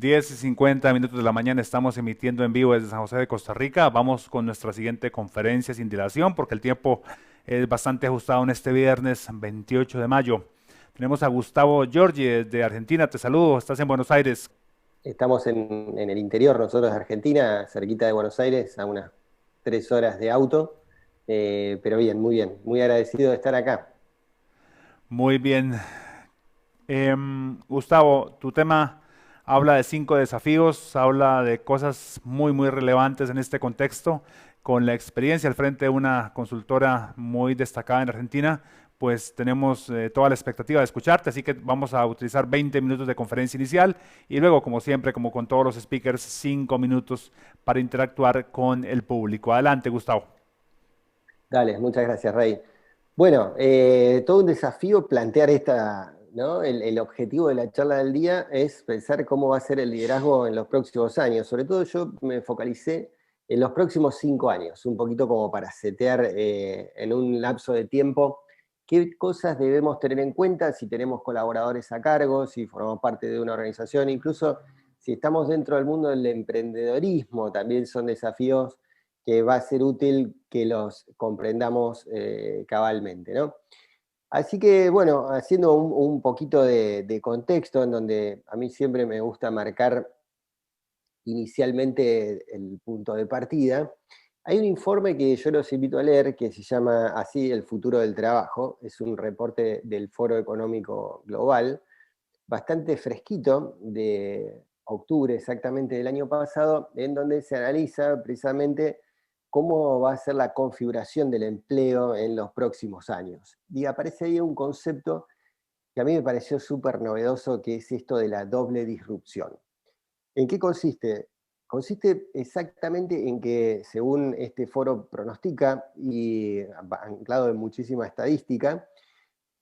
10:50 de la mañana estamos emitiendo en vivo desde San José de Costa Rica. Vamos con nuestra siguiente conferencia sin dilación porque el tiempo es bastante ajustado en este viernes 28 de mayo. Tenemos a Gustavo Giorgi desde Argentina. Te saludo, estás en Buenos Aires. Estamos en el interior, nosotros de Argentina, cerquita de Buenos Aires, a unas 3 horas de auto. Pero bien, muy agradecido de estar acá. Muy bien. Gustavo, tu tema habla de 5 desafíos, habla de cosas muy relevantes en este contexto. Con la experiencia al frente de una consultora muy destacada en Argentina, pues tenemos toda la expectativa de escucharte, así que vamos a utilizar 20 minutos de conferencia inicial y luego, como siempre, como con todos los speakers, 5 minutos para interactuar con el público. Adelante, Gustavo. Dale, muchas gracias, Rey. Bueno, todo un desafío plantear ¿no? El objetivo de la charla del día es pensar cómo va a ser el liderazgo en los próximos años. Sobre todo yo me focalicé en los próximos 5 años, un poquito como para setear en un lapso de tiempo qué cosas debemos tener en cuenta si tenemos colaboradores a cargo, si formamos parte de una organización, incluso si estamos dentro del mundo del emprendedorismo, también son desafíos que va a ser útil que los comprendamos cabalmente, ¿no? Así que, bueno, haciendo un poquito de contexto, en donde a mí siempre me gusta marcar inicialmente el punto de partida, hay un informe que yo los invito a leer que se llama así El futuro del trabajo. Es un reporte del Foro Económico Global, bastante fresquito, de octubre exactamente del año pasado, en donde se analiza precisamente cómo va a ser la configuración del empleo en los próximos años. Y aparece ahí un concepto que a mí me pareció súper novedoso, que es esto de la doble disrupción. ¿En qué consiste? Consiste exactamente en que, según este foro pronostica, y anclado en muchísima estadística,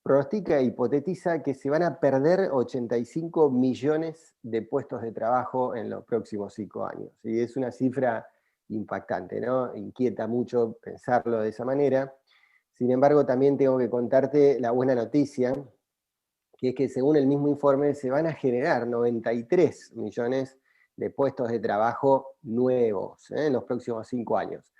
pronostica e hipotetiza que se van a perder 85 millones de puestos de trabajo en los próximos 5 años. Y es una cifra impactante, ¿no? Inquieta mucho pensarlo de esa manera. Sin embargo, también tengo que contarte la buena noticia, que es que según el mismo informe se van a generar 93 millones de puestos de trabajo nuevos en los próximos 5 años.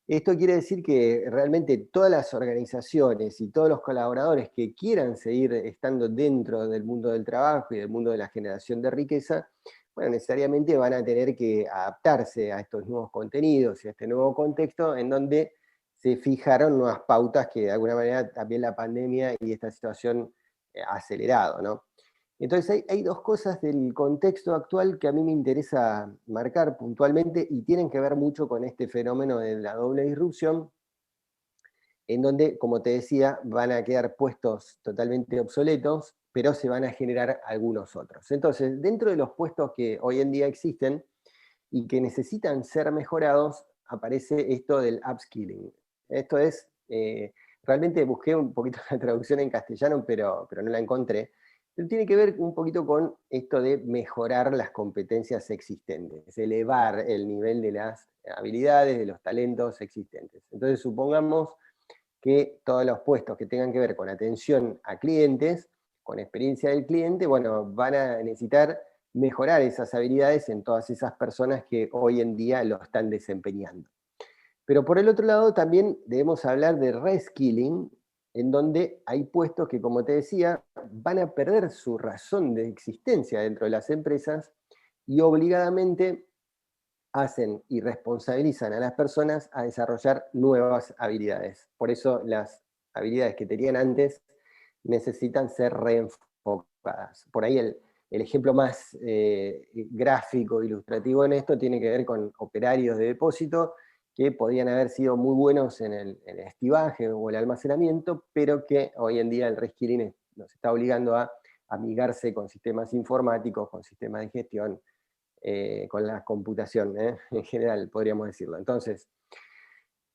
Esto quiere decir que realmente todas las organizaciones y todos los colaboradores que quieran seguir estando dentro del mundo del trabajo y del mundo de la generación de riqueza, bueno, necesariamente van a tener que adaptarse a estos nuevos contenidos y a este nuevo contexto en donde se fijaron nuevas pautas que de alguna manera también la pandemia y esta situación ha acelerado, ¿no? Entonces hay dos cosas del contexto actual que a mí me interesa marcar puntualmente y tienen que ver mucho con este fenómeno de la doble disrupción, en donde, como te decía, van a quedar puestos totalmente obsoletos, pero se van a generar algunos otros. Entonces, dentro de los puestos que hoy en día existen y que necesitan ser mejorados, aparece esto del upskilling. Esto es, realmente busqué un poquito la traducción en castellano, pero no la encontré. Pero tiene que ver un poquito con esto de mejorar las competencias existentes, elevar el nivel de las habilidades, de los talentos existentes. Entonces, supongamos que todos los puestos que tengan que ver con atención a clientes, con experiencia del cliente, bueno, van a necesitar mejorar esas habilidades en todas esas personas que hoy en día lo están desempeñando. Pero por el otro lado también debemos hablar de reskilling, en donde hay puestos que, como te decía, van a perder su razón de existencia dentro de las empresas y obligadamente hacen y responsabilizan a las personas a desarrollar nuevas habilidades. Por eso las habilidades que tenían antes necesitan ser reenfocadas. Por ahí el ejemplo más gráfico, ilustrativo en esto, tiene que ver con operarios de depósito que podían haber sido muy buenos en el estibaje o el almacenamiento, pero que hoy en día el reskilling nos está obligando a amigarse con sistemas informáticos, con sistemas de gestión, con la computación, en general, podríamos decirlo. Entonces,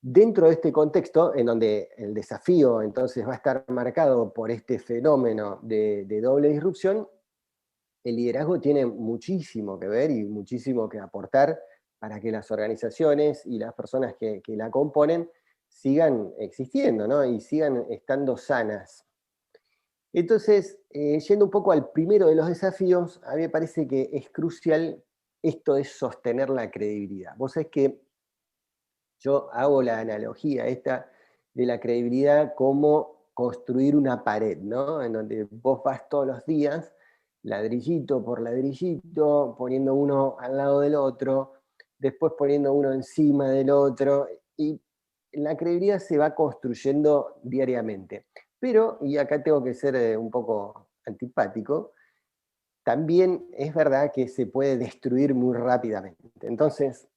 dentro de este contexto, en donde el desafío entonces va a estar marcado por este fenómeno de doble disrupción, el liderazgo tiene muchísimo que ver y muchísimo que aportar para que las organizaciones y las personas que la componen sigan existiendo, ¿no? Y sigan estando sanas. Entonces, yendo un poco al primero de los desafíos, a mí me parece que es crucial esto de sostener la credibilidad. Vos sabés que yo hago la analogía esta de la credibilidad como construir una pared, ¿no? En donde vos vas todos los días, ladrillito por ladrillito, poniendo uno al lado del otro, después poniendo uno encima del otro, y la credibilidad se va construyendo diariamente. Pero, y acá tengo que ser un poco antipático, también es verdad que se puede destruir muy rápidamente. Entonces,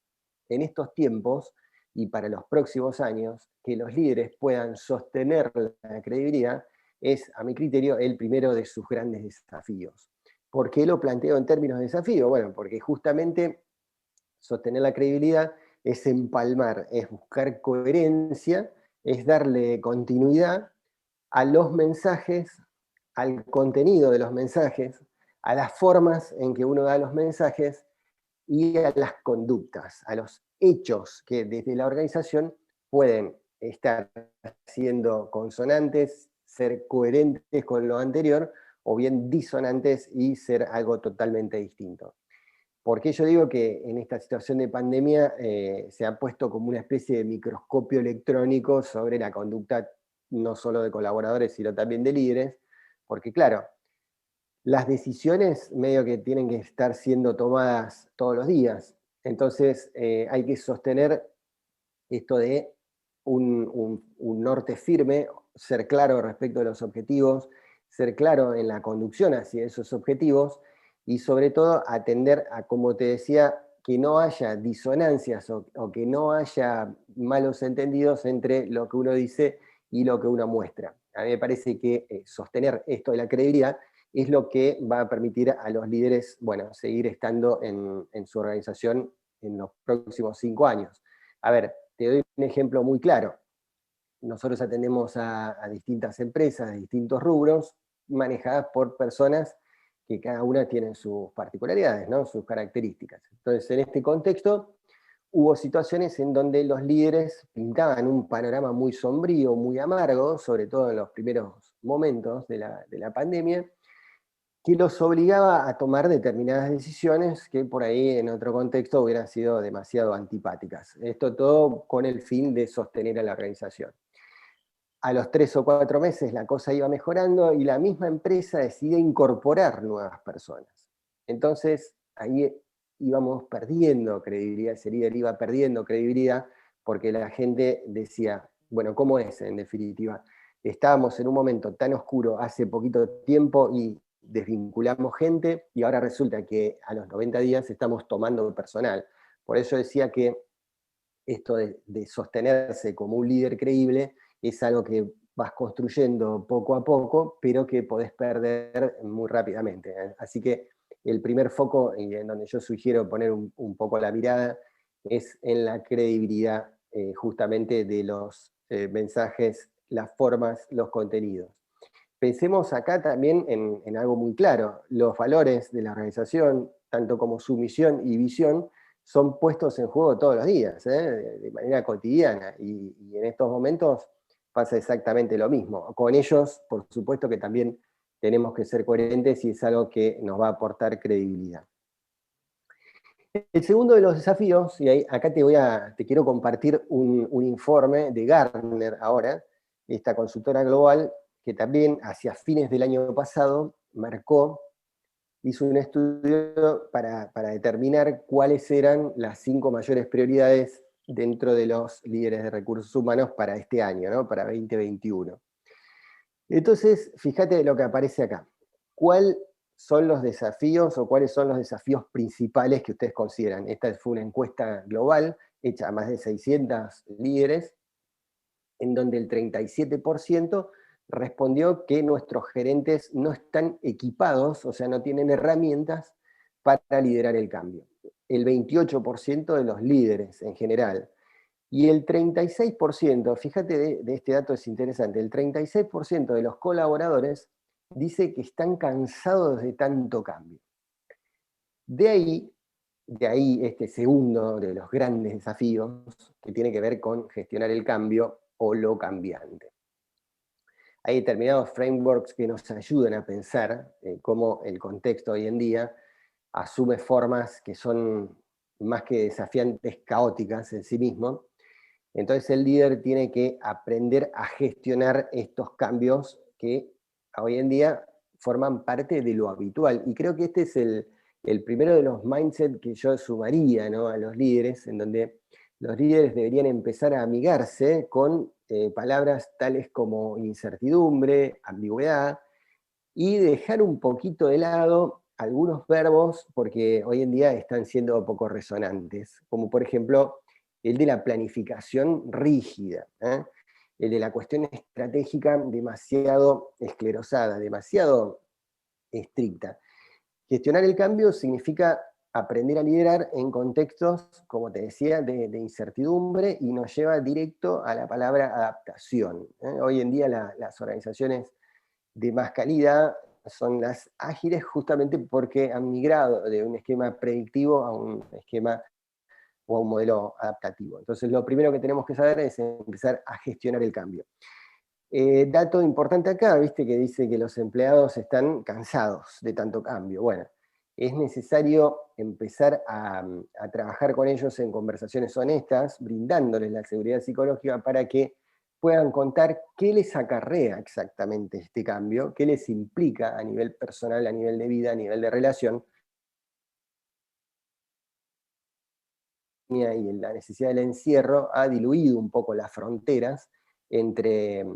en estos tiempos y para los próximos años, que los líderes puedan sostener la credibilidad es, a mi criterio, el primero de sus grandes desafíos. ¿Por qué lo planteo en términos de desafío? Bueno, porque justamente sostener la credibilidad es empalmar, es buscar coherencia, es darle continuidad a los mensajes, al contenido de los mensajes, a las formas en que uno da los mensajes y a las conductas, a los hechos que desde la organización pueden estar siendo consonantes, ser coherentes con lo anterior, o bien disonantes y ser algo totalmente distinto. Porque yo digo que en esta situación de pandemia se ha puesto como una especie de microscopio electrónico sobre la conducta no solo de colaboradores, sino también de líderes, porque claro, las decisiones medio que tienen que estar siendo tomadas todos los días. Entonces hay que sostener esto de un norte firme, ser claro respecto de los objetivos, ser claro en la conducción hacia esos objetivos y sobre todo atender a, como te decía, que no haya disonancias o que no haya malos entendidos entre lo que uno dice y lo que uno muestra. A mí me parece que sostener esto de la credibilidad es lo que va a permitir a los líderes, bueno, seguir estando en su organización en los próximos 5 años. A ver, te doy un ejemplo muy claro. Nosotros atendemos a distintas empresas de distintos rubros, manejadas por personas que cada una tiene sus particularidades, ¿no? Sus características. Entonces, en este contexto, hubo situaciones en donde los líderes pintaban un panorama muy sombrío, muy amargo, sobre todo en los primeros momentos de la pandemia, que los obligaba a tomar determinadas decisiones que por ahí en otro contexto hubieran sido demasiado antipáticas. Esto todo con el fin de sostener a la organización. A los 3 o 4 meses la cosa iba mejorando y la misma empresa decide incorporar nuevas personas. Entonces ahí íbamos perdiendo credibilidad, ese líder iba perdiendo credibilidad porque la gente decía, bueno, ¿cómo es en definitiva? Estábamos en un momento tan oscuro hace poquito tiempo y desvinculamos gente y ahora resulta que a los 90 días estamos tomando personal. Por eso decía que esto de sostenerse como un líder creíble es algo que vas construyendo poco a poco, pero que podés perder muy rápidamente. Así que el primer foco, y en donde yo sugiero poner un poco la mirada, es en la credibilidad justamente de los mensajes, las formas, los contenidos. Pensemos acá también en algo muy claro, los valores de la organización, tanto como su misión y visión, son puestos en juego todos los días, de manera cotidiana, y en estos momentos pasa exactamente lo mismo. Con ellos, por supuesto que también tenemos que ser coherentes y es algo que nos va a aportar credibilidad. El segundo de los desafíos, y acá te quiero compartir un informe de Gartner ahora, esta consultora global, que también hacia fines del año pasado hizo un estudio para determinar cuáles eran las 5 mayores prioridades dentro de los líderes de recursos humanos para este año, ¿no? Para 2021. Entonces, fíjate lo que aparece acá. ¿Cuáles son los desafíos o cuáles son los desafíos principales que ustedes consideran? Esta fue una encuesta global hecha a más de 600 líderes, en donde el 37% respondió que nuestros gerentes no están equipados, o sea, no tienen herramientas para liderar el cambio. El 28% de los líderes en general. Y el 36%, fíjate de este dato es interesante, el 36% de los colaboradores dice que están cansados de tanto cambio. De ahí, de ahí este segundo de los grandes desafíos que tiene que ver con gestionar el cambio o lo cambiante. hay determinados frameworks que nos ayudan a pensar cómo el contexto hoy en día asume formas que son más que desafiantes, caóticas en sí mismo. Entonces el líder tiene que aprender a gestionar estos cambios que hoy en día forman parte de lo habitual. Y creo que este es el primero de los mindset que yo sumaría, ¿no?, a los líderes, en donde los líderes deberían empezar a amigarse con palabras tales como incertidumbre, ambigüedad, y dejar un poquito de lado algunos verbos porque hoy en día están siendo poco resonantes, como por ejemplo el de la planificación rígida, ¿eh? El de la cuestión estratégica demasiado esclerosada, demasiado estricta. Gestionar el cambio significa aprender a liderar en contextos, como te decía, de incertidumbre, y nos lleva directo a la palabra adaptación, ¿eh? Hoy en día las organizaciones de más calidad son las ágiles justamente porque han migrado de un esquema predictivo a un esquema o a un modelo adaptativo. Entonces lo primero que tenemos que saber es empezar a gestionar el cambio. Dato importante acá, viste que dice que los empleados están cansados de tanto cambio. Bueno, es necesario empezar a trabajar con ellos en conversaciones honestas, brindándoles la seguridad psicológica para que puedan contar qué les acarrea exactamente este cambio, qué les implica a nivel personal, a nivel de vida, a nivel de relación, y la necesidad del encierro ha diluido un poco las fronteras entre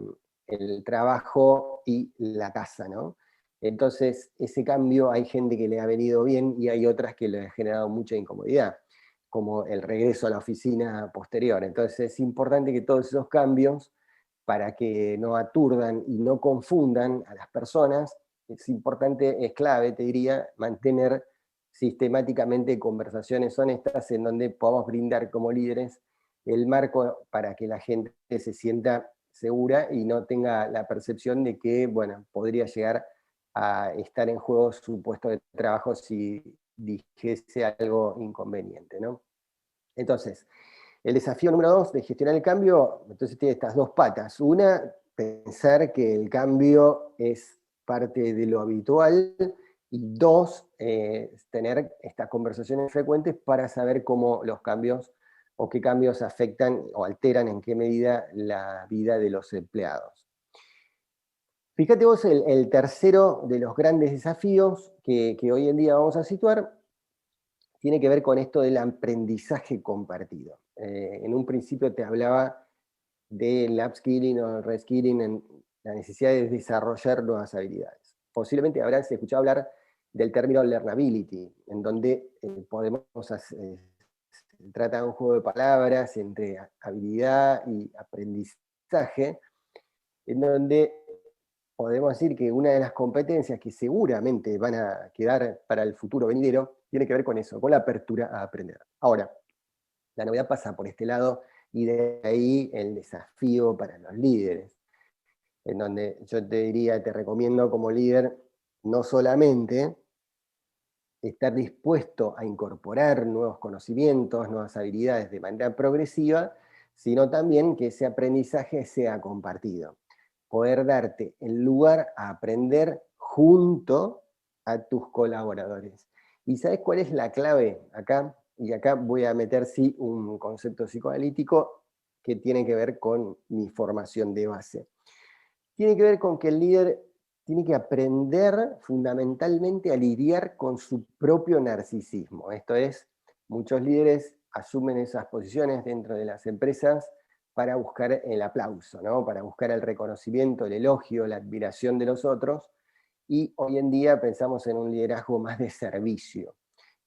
el trabajo y la casa, ¿no? Entonces, ese cambio hay gente que le ha venido bien y hay otras que le ha generado mucha incomodidad, como el regreso a la oficina posterior. Entonces, es importante que todos esos cambios, para que no aturdan y no confundan a las personas, es importante, es clave, te diría, mantener sistemáticamente conversaciones honestas en donde podamos brindar como líderes el marco para que la gente se sienta segura y no tenga la percepción de que, bueno, podría llegar a estar en juego su puesto de trabajo si dijese algo inconveniente, ¿no? Entonces, el desafío número 2 de gestionar el cambio, entonces tiene estas dos patas. Una, pensar que el cambio es parte de lo habitual, y dos, tener estas conversaciones frecuentes para saber cómo los cambios o qué cambios afectan o alteran en qué medida la vida de los empleados. Fíjate vos el tercero de los grandes desafíos que hoy en día vamos a situar, tiene que ver con esto del aprendizaje compartido. En un principio te hablaba del upskilling o reskilling, en la necesidad de desarrollar nuevas habilidades. Posiblemente habrás escuchado hablar del término learnability, en donde se trata de un juego de palabras entre habilidad y aprendizaje, en donde podemos decir que una de las competencias que seguramente van a quedar para el futuro venidero tiene que ver con eso, con la apertura a aprender. Ahora, la novedad pasa por este lado, y de ahí el desafío para los líderes, en donde yo te diría, te recomiendo como líder, no solamente estar dispuesto a incorporar nuevos conocimientos, nuevas habilidades de manera progresiva, sino también que ese aprendizaje sea compartido. Poder darte el lugar a aprender junto a tus colaboradores. ¿Y sabes cuál es la clave acá? Y acá voy a meter, sí, un concepto psicoanalítico que tiene que ver con mi formación de base. Tiene que ver con que el líder tiene que aprender fundamentalmente a lidiar con su propio narcisismo. Esto es, muchos líderes asumen esas posiciones dentro de las empresas para buscar el aplauso, ¿no?, para buscar el reconocimiento, el elogio, la admiración de los otros, y hoy en día pensamos en un liderazgo más de servicio.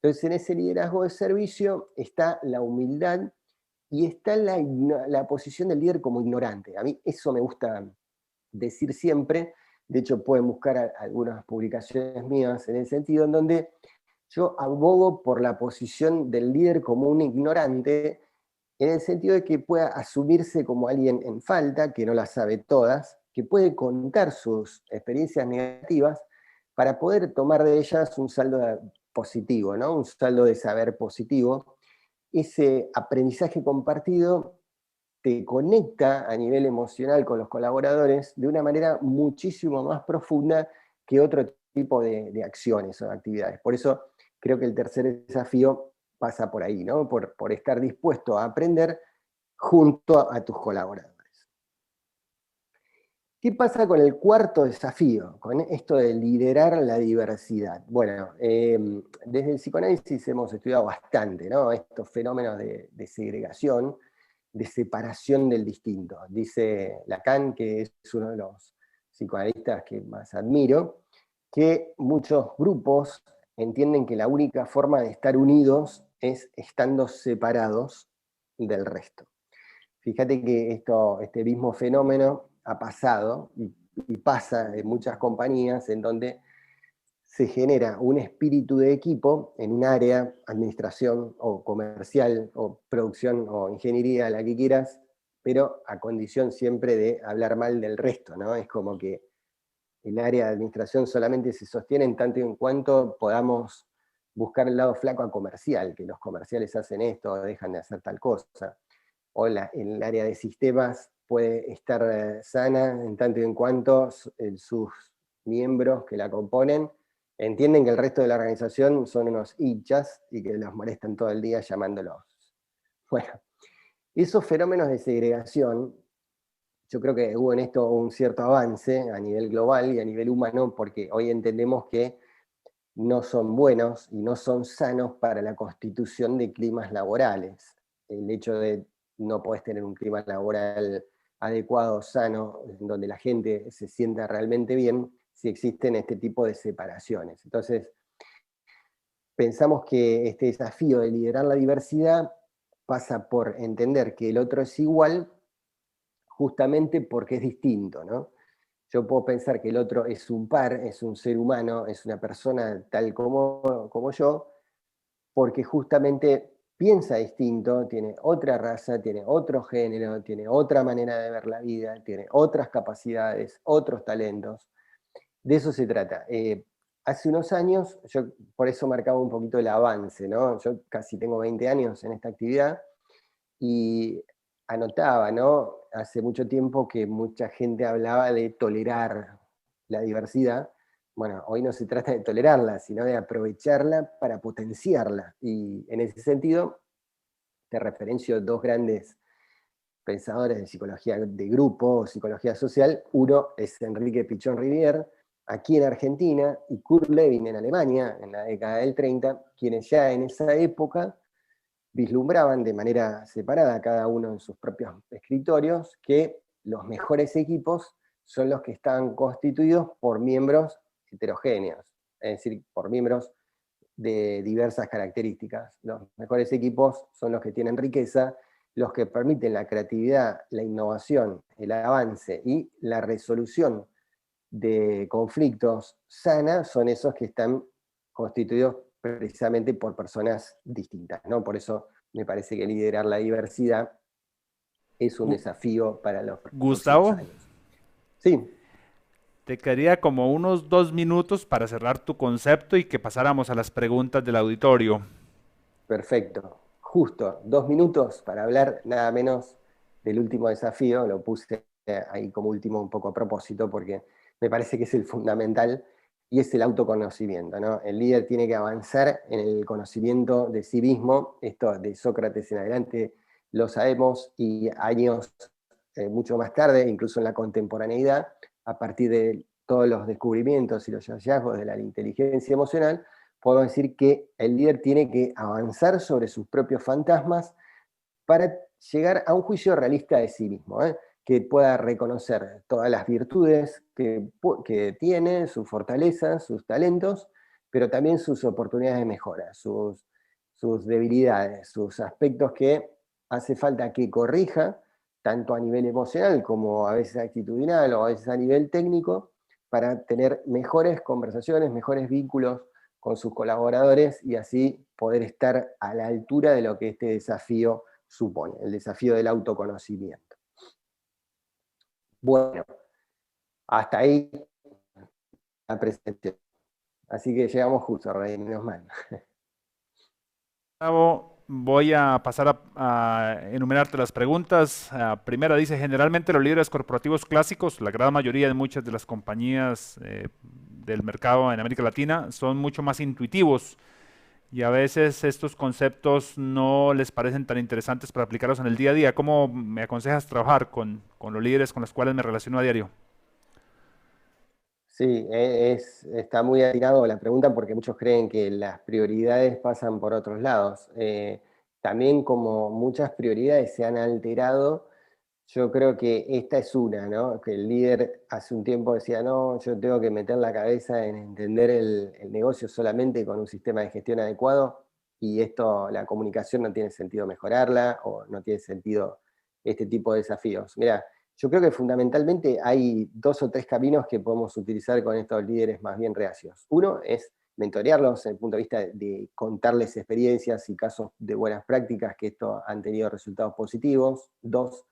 Entonces, en ese liderazgo de servicio está la humildad y está la posición del líder como ignorante. A mí eso me gusta decir siempre. De hecho, pueden buscar algunas publicaciones mías en el sentido en donde yo abogo por la posición del líder como un ignorante, en el sentido de que pueda asumirse como alguien en falta, que no las sabe todas, que puede contar sus experiencias negativas para poder tomar de ellas un saldo positivo, ¿no?, un saldo de saber positivo. Ese aprendizaje compartido te conecta a nivel emocional con los colaboradores de una manera muchísimo más profunda que otro tipo de acciones o de actividades. Por eso creo que el tercer desafío pasa por ahí, ¿no? Por estar dispuesto a aprender junto a tus colaboradores. ¿Qué pasa con el cuarto desafío? Con esto de liderar la diversidad. Bueno, desde el psicoanálisis hemos estudiado bastante, ¿no? Estos fenómenos de segregación, de separación del distinto. Dice Lacan, que es uno de los psicoanalistas que más admiro, que muchos grupos entienden que la única forma de estar unidos es estando separados del resto. Fíjate que este mismo fenómeno ha pasado y pasa en muchas compañías en donde se genera un espíritu de equipo en un área, administración o comercial o producción o ingeniería, la que quieras, pero a condición siempre de hablar mal del resto, ¿no? Es como que el área de administración solamente se sostiene en tanto y en cuanto podamos buscar el lado flaco a comercial, que los comerciales hacen esto, dejan de hacer tal cosa. O el área de sistemas puede estar sana en tanto y en cuanto sus miembros que la componen entienden que el resto de la organización son unos hinchas y que los molestan todo el día llamándolos. Bueno, esos fenómenos de segregación, yo creo que hubo en esto un cierto avance a nivel global y a nivel humano, porque hoy entendemos que no son buenos y no son sanos para la constitución de climas laborales. El hecho de no podés tener un clima laboral adecuado, sano, en donde la gente se sienta realmente bien, si existen este tipo de separaciones. Entonces, pensamos que este desafío de liderar la diversidad pasa por entender que el otro es igual justamente porque es distinto, ¿no? Yo puedo pensar que el otro es un par, es un ser humano, es una persona tal como yo, porque justamente piensa distinto, tiene otra raza, tiene otro género, tiene otra manera de ver la vida, tiene otras capacidades, otros talentos. De eso se trata. Hace unos años, yo por eso marcaba un poquito el avance, ¿no? Yo casi tengo 20 años en esta actividad y anotaba, ¿no? Hace mucho tiempo que mucha gente hablaba de tolerar la diversidad. Bueno, hoy no se trata de tolerarla, sino de aprovecharla para potenciarla. Y en ese sentido, te referencio dos grandes pensadores de psicología de grupo, psicología social. Uno es Enrique Pichón Rivière, aquí en Argentina, y Kurt Lewin en Alemania, en la década del 30, quienes ya en esa época vislumbraban de manera separada, cada uno en sus propios escritorios, que los mejores equipos son los que están constituidos por miembros heterogéneos, es decir, por miembros de diversas características. Los mejores equipos son los que tienen riqueza, los que permiten la creatividad, la innovación, el avance y la resolución de conflictos sana, son esos que están constituidos precisamente por personas distintas, ¿no? Por eso me parece que liderar la diversidad es un Gu- desafío para los próximos Gustavo, años. Sí, te quedaría como unos 2 minutos para cerrar tu concepto y que pasáramos a las preguntas del auditorio. perfecto. Justo 2 minutos para hablar nada menos del último desafío, lo puse ahí como último un poco a propósito porque me parece que es el fundamental y es el autoconocimiento, ¿no? El líder tiene que avanzar en el conocimiento de sí mismo, esto de Sócrates en adelante lo sabemos y años mucho más tarde, incluso en la contemporaneidad, a partir de todos los descubrimientos y los hallazgos de la inteligencia emocional, podemos decir que el líder tiene que avanzar sobre sus propios fantasmas para llegar a un juicio realista de sí mismo, ¿eh? Que pueda reconocer todas las virtudes que tiene, sus fortalezas, sus talentos, pero también sus oportunidades de mejora, sus debilidades, sus aspectos que hace falta que corrija, tanto a nivel emocional como a veces actitudinal o a veces a nivel técnico, para tener mejores conversaciones, mejores vínculos con sus colaboradores y así poder estar a la altura de lo que este desafío supone, el desafío del autoconocimiento. Bueno, hasta ahí la presentación. Así que llegamos justo, Rey, menos mal. Gustavo, voy a pasar a enumerarte las preguntas. Primera dice, generalmente los líderes corporativos clásicos, la gran mayoría de muchas de las compañías del mercado en América Latina, son mucho más intuitivos y a veces estos conceptos no les parecen tan interesantes para aplicarlos en el día a día. ¿Cómo me aconsejas trabajar con los líderes con los cuales me relaciono a diario? Sí, está muy atinado la pregunta porque muchos creen que las prioridades pasan por otros lados. También como muchas prioridades se han alterado, yo creo que esta es una, ¿no? Que el líder hace un tiempo decía, no, yo tengo que meter la cabeza en entender el negocio solamente con un sistema de gestión adecuado y esto, la comunicación no tiene sentido mejorarla o no tiene sentido este tipo de desafíos. Mira, yo creo que fundamentalmente hay dos o tres caminos que podemos utilizar con estos líderes más bien reacios. Uno es mentorearlos desde el punto de vista de contarles experiencias y casos de buenas prácticas que esto han tenido resultados positivos. Dos,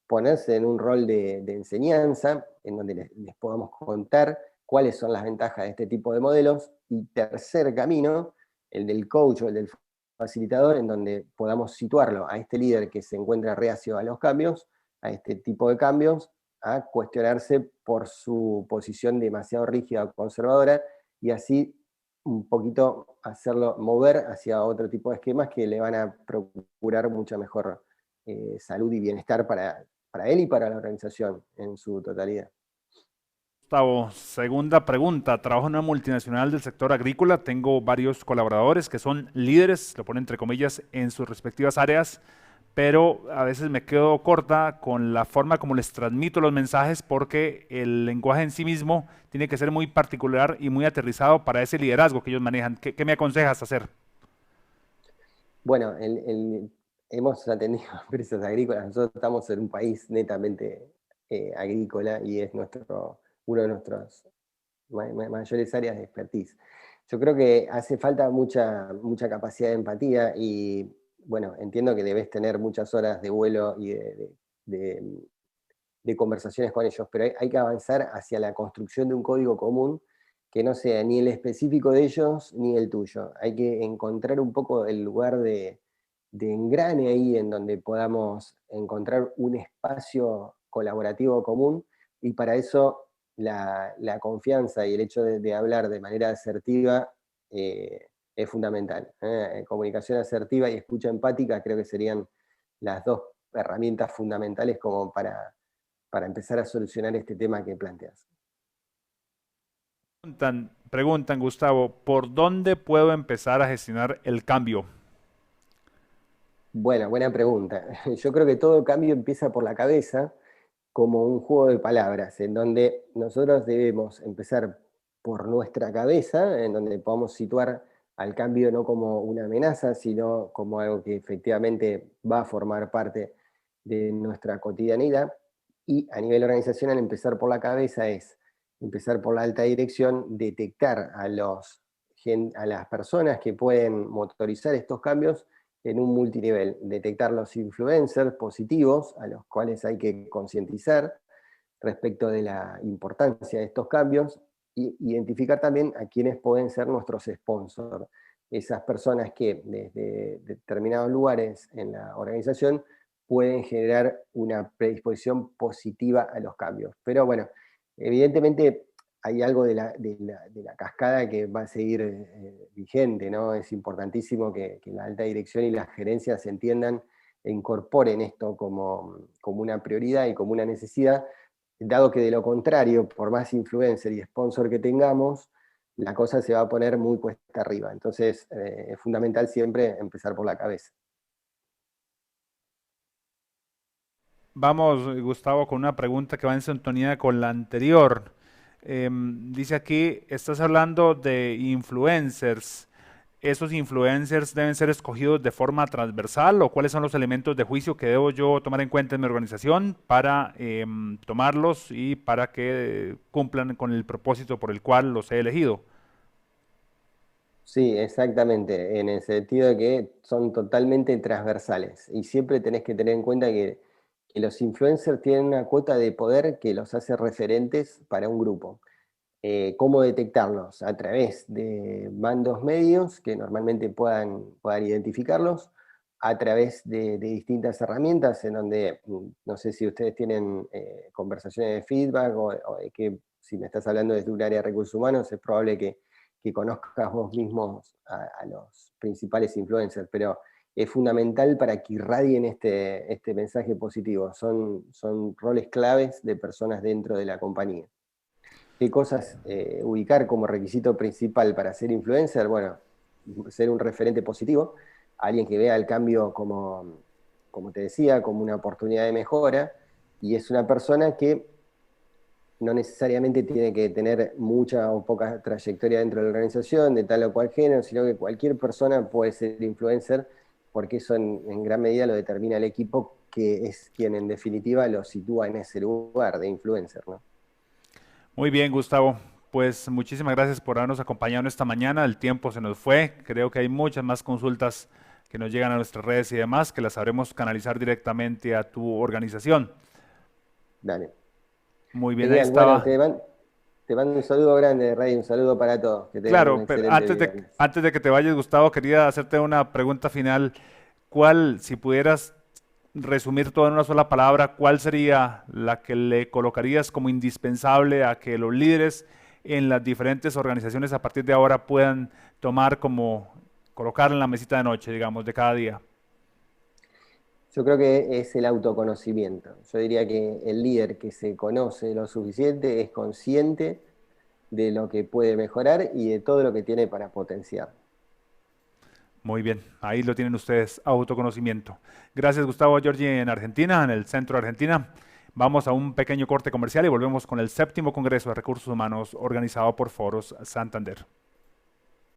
ponerse en un rol de enseñanza, en donde les podamos contar cuáles son las ventajas de este tipo de modelos. Y tercer camino, el del coach o el del facilitador, en donde podamos situarlo a este líder que se encuentra reacio a los cambios, a este tipo de cambios, a cuestionarse por su posición demasiado rígida o conservadora, y así un poquito hacerlo mover hacia otro tipo de esquemas que le van a procurar mucha mejor salud y bienestar para él y para la organización en su totalidad. Gustavo, segunda pregunta. Trabajo en una multinacional del sector agrícola. Tengo varios colaboradores que son líderes, lo pone entre comillas, en sus respectivas áreas, pero a veces me quedo corta con la forma como les transmito los mensajes porque el lenguaje en sí mismo tiene que ser muy particular y muy aterrizado para ese liderazgo que ellos manejan. ¿Qué me aconsejas hacer? Bueno, hemos atendido a empresas agrícolas, nosotros estamos en un país netamente agrícola y es uno de nuestros mayores áreas de expertise. Yo creo que hace falta mucha capacidad de empatía y, bueno, entiendo que debes tener muchas horas de vuelo y de- de conversaciones con ellos, pero hay que avanzar hacia la construcción de un código común que no sea ni el específico de ellos ni el tuyo. Hay que encontrar un poco el lugar de engrane ahí en donde podamos encontrar un espacio colaborativo común, y para eso la confianza y el hecho de hablar de manera asertiva es fundamental. Comunicación asertiva y escucha empática creo que serían las dos herramientas fundamentales como para empezar a solucionar este tema que planteas. Preguntan, Gustavo, ¿por dónde puedo empezar a gestionar el cambio? Bueno, buena pregunta. Yo creo que todo cambio empieza por la cabeza, como un juego de palabras, en donde nosotros debemos empezar por nuestra cabeza, en donde podamos situar al cambio no como una amenaza, sino como algo que efectivamente va a formar parte de nuestra cotidianidad. Y a nivel organizacional, empezar por la cabeza es empezar por la alta dirección, detectar a las personas que pueden motorizar estos cambios en un multinivel, detectar los influencers positivos a los cuales hay que concientizar respecto de la importancia de estos cambios, y identificar también a quienes pueden ser nuestros sponsors, esas personas que desde determinados lugares en la organización pueden generar una predisposición positiva a los cambios. Pero bueno, evidentemente hay algo de la cascada que va a seguir vigente, ¿no? Es importantísimo que la alta dirección y las gerencias entiendan e incorporen esto como una prioridad y como una necesidad, dado que de lo contrario, por más influencer y sponsor que tengamos, la cosa se va a poner muy cuesta arriba. Entonces, es fundamental siempre empezar por la cabeza. Vamos, Gustavo, con una pregunta que va en sintonía con la anterior. Dice aquí, estás hablando de influencers. ¿Esos influencers deben ser escogidos de forma transversal o cuáles son los elementos de juicio que debo yo tomar en cuenta en mi organización para tomarlos y para que cumplan con el propósito por el cual los he elegido? Sí, exactamente, en el sentido de que son totalmente transversales y siempre tenés que tener en cuenta que los influencers tienen una cuota de poder que los hace referentes para un grupo. ¿Cómo detectarlos? A través de mandos medios que normalmente puedan identificarlos, a través de distintas herramientas en donde, no sé si ustedes tienen conversaciones de feedback o de que si me estás hablando desde un área de recursos humanos, es probable que conozcas vos mismos a los principales influencers, pero es fundamental para que irradien este mensaje positivo. Son roles claves de personas dentro de la compañía. ¿Qué cosas ubicar como requisito principal para ser influencer? Bueno, ser un referente positivo, alguien que vea el cambio como te decía, como una oportunidad de mejora, y es una persona que no necesariamente tiene que tener mucha o poca trayectoria dentro de la organización, de tal o cual género, sino que cualquier persona puede ser influencer, porque eso en gran medida lo determina el equipo, que es quien en definitiva lo sitúa en ese lugar de influencer, ¿no? Muy bien, Gustavo. Pues muchísimas gracias por habernos acompañado esta mañana. El tiempo se nos fue. Creo que hay muchas más consultas que nos llegan a nuestras redes y demás que las sabremos canalizar directamente a tu organización. Dale. Muy bien, ahí Genial, bueno, estaba. te mando un saludo grande, Rey, un saludo para todos, que tengan un Claro, pero excelente viernes. antes de que te vayas, Gustavo, quería hacerte una pregunta final. ¿Cuál, si pudieras resumir todo en una sola palabra, cuál sería la que le colocarías como indispensable a que los líderes en las diferentes organizaciones a partir de ahora puedan tomar como colocar en la mesita de noche, digamos, de cada día? Yo creo que es el autoconocimiento. Yo diría que el líder que se conoce lo suficiente es consciente de lo que puede mejorar y de todo lo que tiene para potenciar. Muy bien, ahí lo tienen ustedes, autoconocimiento. Gracias, Gustavo Giorgi, en Argentina, en el centro de Argentina. Vamos a un pequeño corte comercial y volvemos con el séptimo Congreso de Recursos Humanos organizado por Foros Santander.